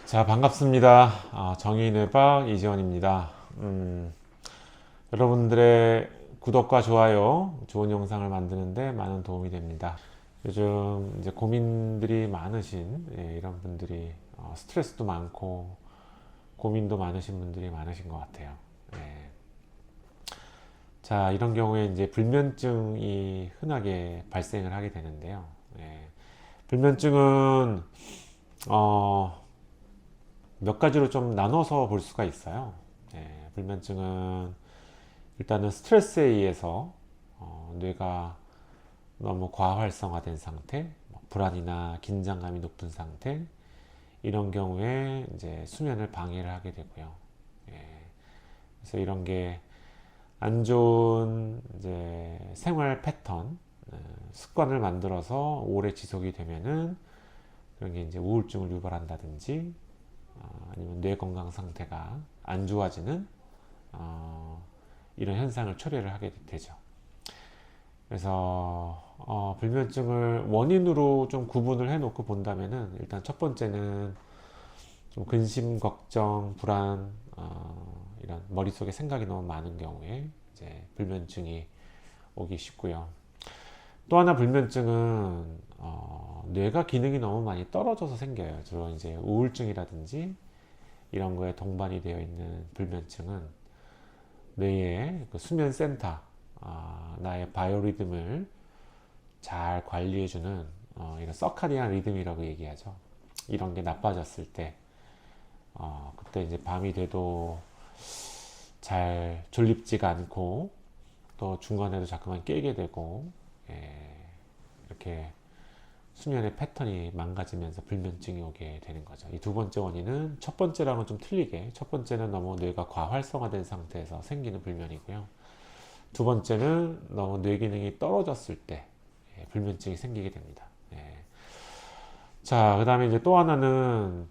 자, 반갑습니다. 정의뇌박 이지원입니다. 여러분들의 구독과 좋아요, 좋은 영상을 만드는데 많은 도움이 됩니다. 요즘 이제 고민들이 많으신 이런 분들이 스트레스도 많고 고민도 많으신 분들이 많으신 것 같아요. 예. 자, 이런 경우에 이제 불면증이 흔하게 발생을 하게 되는데요. 예. 불면증은 몇 가지로 좀 나눠서 볼 수가 있어요. 불면증은 일단은 스트레스에 의해서 뇌가 너무 과활성화된 상태, 뭐 불안이나 긴장감이 높은 상태, 이런 경우에 이제 수면을 방해를 하게 되고요. 예, 그래서 이런 게 안 좋은 이제 생활 패턴, 습관을 만들어서 오래 지속이 되면은 그런 게 이제 우울증을 유발한다든지, 아니면 뇌 건강 상태가 안 좋아지는 이런 현상을 초래를 하게 되죠. 그래서 불면증을 원인으로 좀 구분을 해놓고 본다면은 일단 첫 번째는 좀 근심, 걱정, 불안, 이런 머릿속에 생각이 너무 많은 경우에 이제 불면증이 오기 쉽고요. 또 하나 불면증은 뇌가 기능이 너무 많이 떨어져서 생겨요. 주로 이제 우울증이라든지 이런 거에 동반이 되어 있는 불면증은 뇌의 그 수면 센터, 나의 바이오리듬을 잘 관리해주는 이런 서카디안 리듬이라고 얘기하죠. 이런 게 나빠졌을 때, 그때 이제 밤이 돼도 잘 졸립지가 않고 또 중간에도 자꾸만 깨게 되고, 예, 이렇게 수면의 패턴이 망가지면서 불면증이 오게 되는 거죠. 이 두 번째 원인은 첫 번째랑은 좀 틀리게, 첫 번째는 너무 뇌가 과활성화된 상태에서 생기는 불면이고요. 두 번째는 너무 뇌 기능이 떨어졌을 때 불면증이 생기게 됩니다. 예. 자, 그 다음에 이제 또 하나는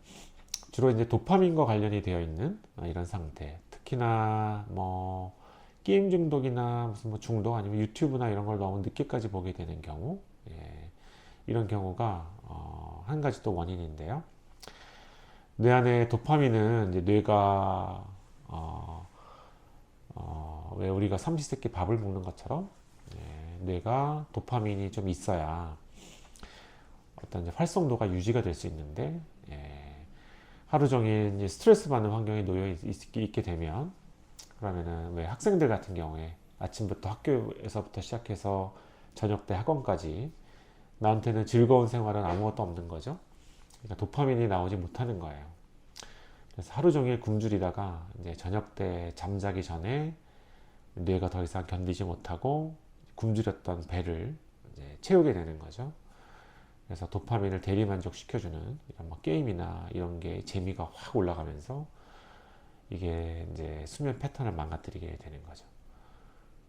주로 이제 도파민과 관련이 되어 있는 이런 상태. 특히나 뭐 게임 중독이나 무슨 뭐 중독 아니면 유튜브나 이런 걸 너무 늦게까지 보게 되는 경우, 이런 경우가 한 가지 또 원인인데요. 뇌 안에 도파민은 이제 뇌가 왜 우리가 삼시세끼 밥을 먹는 것처럼 뇌가 도파민이 좀 있어야 어떤 이제 활성도가 유지가 될 수 있는데, 하루 종일 이제 스트레스 받는 환경에 놓여 있게 되면, 그러면은 왜 학생들 같은 경우에 아침부터 학교에서부터 시작해서 저녁 때 학원까지 나한테는 즐거운 생활은 아무것도 없는 거죠. 그러니까 도파민이 나오지 못하는 거예요. 그래서 하루 종일 굶주리다가 이제 저녁 때 잠자기 전에 뇌가 더 이상 견디지 못하고 굶주렸던 배를 이제 채우게 되는 거죠. 그래서 도파민을 대리만족 시켜주는 이런 뭐 게임이나 이런 게 재미가 확 올라가면서 이게 이제 수면 패턴을 망가뜨리게 되는 거죠.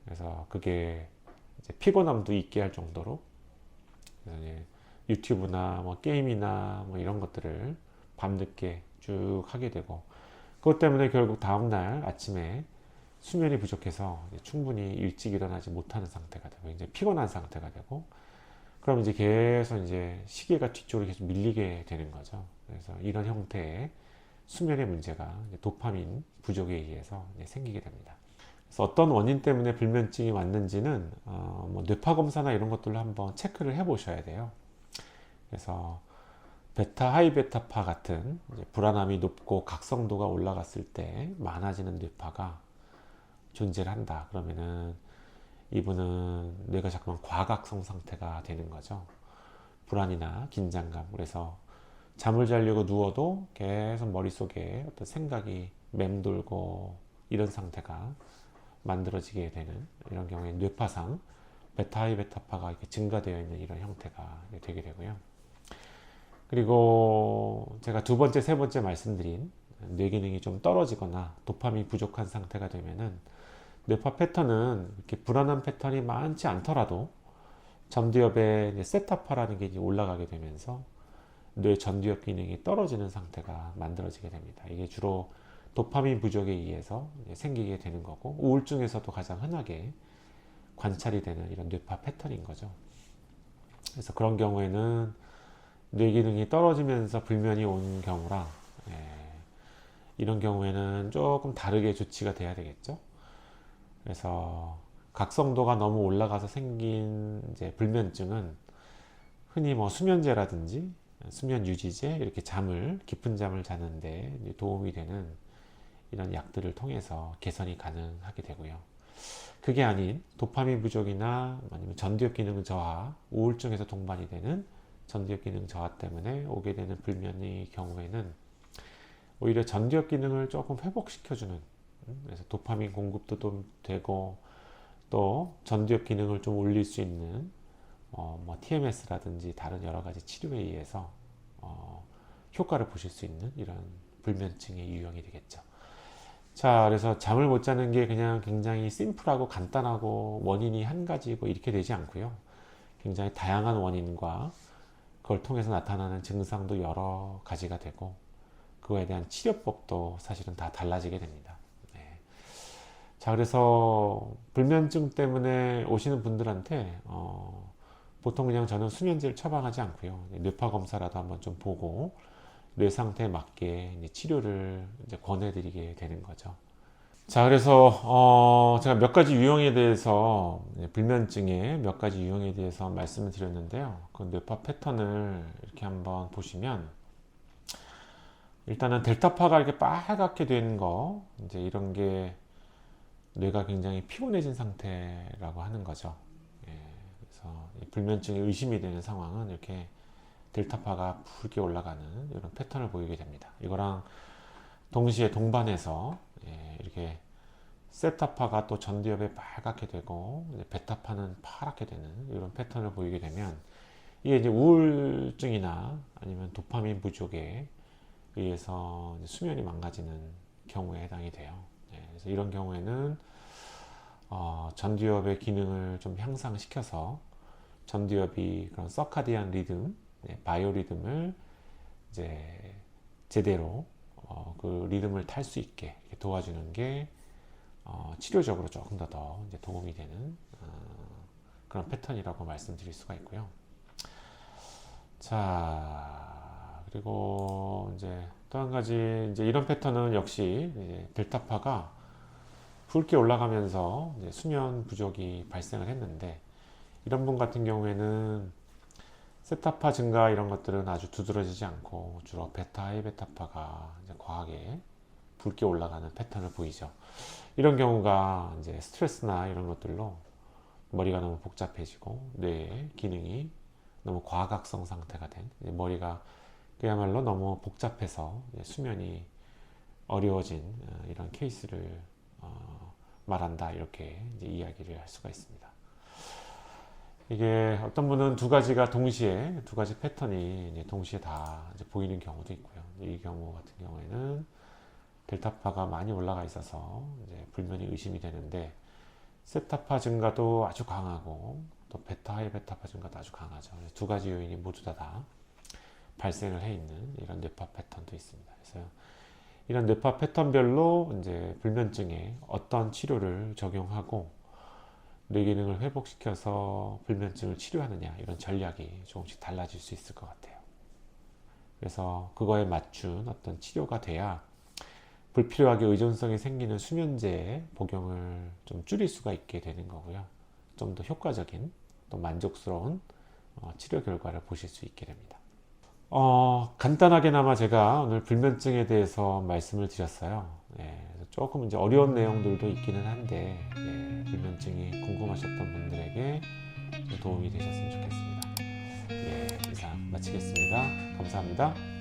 그래서 그게 이제 피곤함도 있게 할 정도로, 그래서 이제 유튜브나 뭐 게임이나 뭐 이런 것들을 밤늦게 쭉 하게 되고, 그것 때문에 결국 다음날 아침에 수면이 부족해서 충분히 일찍 일어나지 못하는 상태가 되고 이제 피곤한 상태가 되고, 그럼 이제 계속 이제 시계가 뒤쪽으로 계속 밀리게 되는 거죠. 그래서 이런 형태의 수면의 문제가 도파민 부족에 의해서 생기게 됩니다. 그래서 어떤 원인 때문에 불면증이 왔는지는 뭐 뇌파 검사나 이런 것들로 한번 체크를 해보셔야 돼요. 그래서 베타 하이베타파 같은 불안함이 높고 각성도가 올라갔을 때 많아지는 뇌파가 존재를 한다. 그러면은 이분은 뇌가 자꾸만 과각성 상태가 되는 거죠. 불안이나 긴장감. 그래서 잠을 자려고 누워도 계속 머릿속에 어떤 생각이 맴돌고 이런 상태가 만들어지게 되는, 이런 경우에 뇌파상 베타 하이베타파가 이렇게 증가되어 있는 이런 형태가 되게 되고요. 그리고 제가 두 번째, 세 번째 말씀드린 뇌 기능이 좀 떨어지거나 도파민이 부족한 상태가 되면은 뇌파 패턴은 이렇게 불안한 패턴이 많지 않더라도 전두엽에 세타파라는 게 이제 올라가게 되면서 뇌 전두엽 기능이 떨어지는 상태가 만들어지게 됩니다. 이게 주로 도파민 부족에 의해서 생기게 되는 거고, 우울증에서도 가장 흔하게 관찰이 되는 이런 뇌파 패턴인 거죠. 그래서 그런 경우에는 뇌 기능이 떨어지면서 불면이 온 경우라 예, 이런 경우에는 조금 다르게 조치가 돼야 되겠죠. 그래서 각성도가 너무 올라가서 생긴 이제 불면증은 흔히 뭐 수면제라든지 수면 유지제 이렇게 깊은 잠을 자는데 도움이 되는 이런 약들을 통해서 개선이 가능하게 되고요. 그게 아닌 도파민 부족이나 아니면 전두엽 기능 저하, 우울증에서 동반이 되는 전두엽 기능 저하 때문에 오게 되는 불면의 경우에는 오히려 전두엽 기능을 조금 회복시켜주는, 그래서 도파민 공급도 좀 되고 또 전두엽 기능을 좀 올릴 수 있는 뭐 TMS라든지 다른 여러 가지 치료에 의해서 효과를 보실 수 있는 이런 불면증의 유형이 되겠죠. 자, 그래서 잠을 못 자는 게 그냥 굉장히 심플하고 간단하고 원인이 한 가지고 이렇게 되지 않고요. 굉장히 다양한 원인과 그걸 통해서 나타나는 증상도 여러 가지가 되고 그거에 대한 치료법도 사실은 다 달라지게 됩니다. 네. 자, 그래서 불면증 때문에 오시는 분들한테 보통 그냥 저는 수면제를 처방하지 않고요. 뇌파 검사라도 한번 좀 보고 뇌 상태에 맞게 이제 치료를 이제 권해드리게 되는 거죠. 자, 그래서 제가 몇 가지 유형에 대해서 불면증의 몇 가지 유형에 대해서 말씀을 드렸는데요. 그 뇌파 패턴을 이렇게 한번 보시면 일단은 델타파가 이렇게 빨갛게 되는 거, 이제 이런 게 뇌가 굉장히 피곤해진 상태라고 하는 거죠. 예, 그래서 불면증이 의심이 되는 상황은 이렇게 델타파가 붉게 올라가는 이런 패턴을 보이게 됩니다. 이거랑 동시에 동반해서 이렇게 세타파가 또 전두엽에 빨갛게 되고 베타파는 파랗게 되는 이런 패턴을 보이게 되면 이게 이제 우울증이나 아니면 도파민 부족에 의해서 수면이 망가지는 경우에 해당이 돼요. 그래서 이런 경우에는 전두엽의 기능을 좀 향상시켜서 전두엽이 그런 서카디안 리듬, 바이오 리듬을 이제 제대로 그 리듬을 탈 수 있게 도와주는 게 치료적으로 조금 더 이제 도움이 되는 그런 패턴이라고 말씀드릴 수가 있고요. 자, 그리고 이제 또 한 가지 이제 이런 패턴은 역시 이제 델타파가 붉게 올라가면서 이제 수면 부족이 발생을 했는데 이런 분 같은 경우에는 세타파 증가 이런 것들은 아주 두드러지지 않고 주로 베타 하이베타파가 이제 과하게 붉게 올라가는 패턴을 보이죠. 이런 경우가 이제 스트레스나 이런 것들로 머리가 너무 복잡해지고 뇌의 기능이 너무 과각성 상태가 된 머리가 그야말로 너무 복잡해서 수면이 어려워진 이런 케이스를 말한다 이렇게 이제 이야기를 할 수가 있습니다. 이게 어떤 분은 두 가지 패턴이 이제 동시에 다 이제 보이는 경우도 있고요. 이 경우 같은 경우에는 델타파가 많이 올라가 있어서 이제 불면이 의심이 되는데 세타파 증가도 아주 강하고 또 베타 하이베타파 증가도 아주 강하죠. 두 가지 요인이 모두 다 발생을 해 있는 이런 뇌파 패턴도 있습니다. 그래서 이런 뇌파 패턴별로 이제 불면증에 어떤 치료를 적용하고 뇌 기능을 회복시켜서 불면증을 치료하느냐 이런 전략이 조금씩 달라질 수 있을 것 같아요. 그래서 그거에 맞춘 어떤 치료가 돼야 불필요하게 의존성이 생기는 수면제 복용을 좀 줄일 수가 있게 되는 거고요. 좀 더 효과적인 또 만족스러운 치료 결과를 보실 수 있게 됩니다. 간단하게나마 제가 오늘 불면증에 대해서 말씀을 드렸어요. 조금 이제 어려운 내용들도 있기는 한데 불면증이 궁금하셨던 분들에게 도움이 되셨으면 좋겠습니다. 이상 마치겠습니다. 감사합니다.